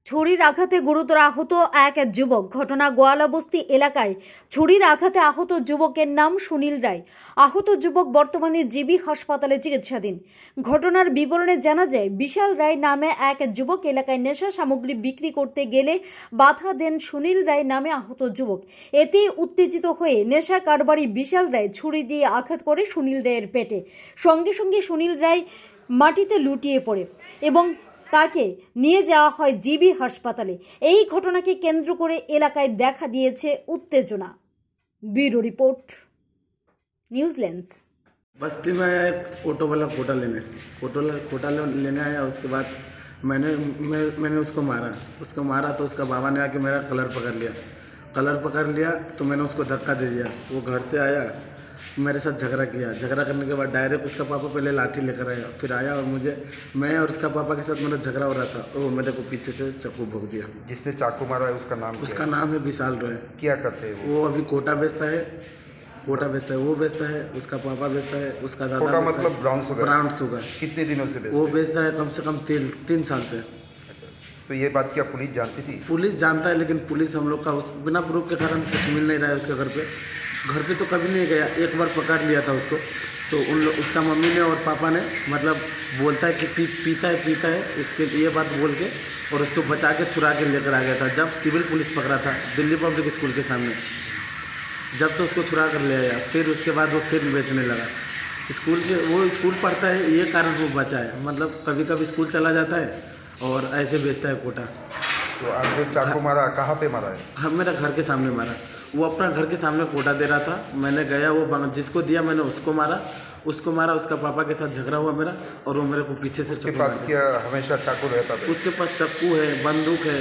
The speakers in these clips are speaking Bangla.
ছুরির আঘাতে গুরুতর আহত এক যুবক। ঘটনা গোয়ালাবস্তি এলাকায় ছুরির আঘাতে আহত যুবকের নাম সুনীল রায়। আহত যুবক বর্তমানে জিবি হাসপাতালে চিকিৎসাধীন। ঘটনার বিবরণে জানা যায়, বিশাল রায় নামে এক যুবক এলাকায় নেশা সামগ্রী বিক্রি করতে গেলে বাধা দেন সুনীল রায় নামে আহত যুবক। এতে উত্তেজিত হয়ে নেশা কারবারি বিশাল রায় ছুরি দিয়ে আঘাত করে সুনীল রায়ের পেটে। সঙ্গে সঙ্গে সুনীল রায় মাটিতে লুটিয়ে পড়ে এবং তাকে নিয়ে যাওয়া হয় জিবি হাসপাতালে। এই ঘটনাকে কেন্দ্র করে এলাকায় দেখা দিয়েছে উত্তেজনা। Bureau report, news lens. बस्ती में एक ऑटो वाला कोटा लेने आया। उसके बाद मैंने उसको मारा तो उसका बाबा ने आके मेरा कलर पकड़ लिया तो मैंने उसको धक्का दे दिया। वो घर से आया, मेरे साथ झगड़ा करने के बाद डायरेक्ट उसका पापा पहले लाठी लेकर आया, फिर आया और मैं और उसका पापा के साथ मेरा झगड़ा हो रहा था। वो मेरे को पीछे से चाकू भोंक दिया। जिसने चाकू मारा है उसका नाम है विशाल रॉय। क्या करते हैं वो अभी कोटा बेचता है, वो बेचता है, उसका पापा बेचता है, उसका दादा कोटा मतलब ब्राउन शुगर। कितने दिनों से वो बेचता है? कम से कम 3 साल से। तो ये बात क्या पुलिस जानती थी? पुलिस जानता है, लेकिन पुलिस हम लोग का बिना प्रूफ के कारण कुछ मिल नहीं रहा है। उसके घर पे तो कभी नहीं गया। एक बार पकड़ लिया था उसको, तो उसका मम्मी ने और पापा ने मतलब बोलता है कि पीता है इसके ये बात बोल के और उसको बचा के छुरा के लेकर आ गया था। जब सिविल पुलिस पकड़ा था दिल्ली पब्लिक स्कूल के सामने, जब तो उसको छुरा कर ले आया, फिर उसके बाद वो फिर बेचने लगा। वो स्कूल पढ़ता है, ये कारण वो बचा है। मतलब कभी कभी स्कूल चला जाता है और ऐसे बेचता है कोटा। तो आज जो चाकू मारा कहाँ पे मारा है? मेरा घर के सामने मारा। वो अपना घर के सामने कोटा दे रहा था, मैंने गया, वो जिसको दिया मैंने उसको मारा। उसका पापा के साथ झगड़ा हुआ मेरा, और वो मेरे को पीछे से उसके पास क्या हमेशा चाकू रहता था? उसके पास चाकू है, बंदूक है,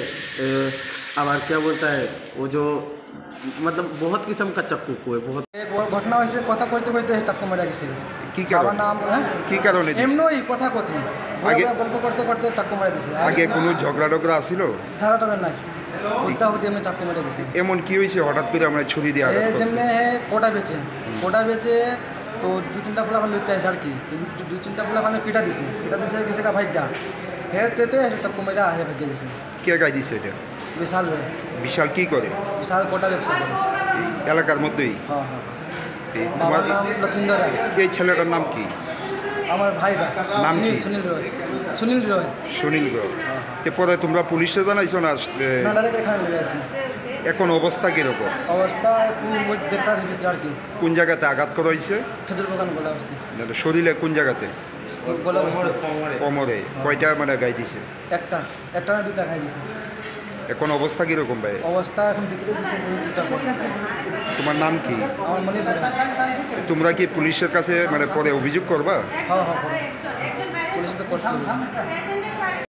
अब क्या बोलता है वो जो मतलब बहुत किस्म का चाकू को है। बहुत घटना হয়েছে, কথা কইতে কইতে চাকু মারা গেছে। কি কারণ? কি কারণে? এমনই কথা কথি গল্প করতে করতে চাকু মারা দিছে। আগে কোনো ঝগড়া আসিল? ঝগড়া নাই, উল্টা হতে আমি চাকু মারা গেছি। এমন কি হয়েছে হঠাৎ করে আমরা ছুরি দিয়ে আঘাত করছি? যেমনি কোটা বেচে তো 2-3টা পোলা আমি লইতে আসি আর কি। 2-3টা পোলা আমি পিটা দিছে গেছে কা ভাইটা হের চেতে চাকু মারা আহে ভেগে গেছে। কে গাই দিছে এটা? বিশাল কি করে? বিশাল কোটা ব্যবসা করে এলাকার মধ্যেই। হ্যাঁ। তোমার নাম লক্ষিন্দর রায়। এই ছেলেটার নাম কি? আমার ভাইটা নাম কি? সুনীল রয়। পরে তোমরা পুলিশে জানাইছো না? এখানে লেগে আছি। এখন অবস্থা কিরকম? অবস্থা দেখতে আসি ভিতরে আর কি। কোন জায়গাতে আঘাত করা হয়েছে? খেজুর বাগান বলা অবস্থা। শরীরে কোন জায়গাতে? কোমরে। কয়টা মানে গাই দিছে? একটা না দুটা গাই দিছে। এখন অবস্থা কিরকম ভাই? অবস্থা এখন ভিতরে তোমার নাম কি? আমার মনে হয়। তোমরা কি পুলিশের কাছে মানে পরে অভিযোগ করবা? হ্যাঁ পুলিশ তো করতে হবে।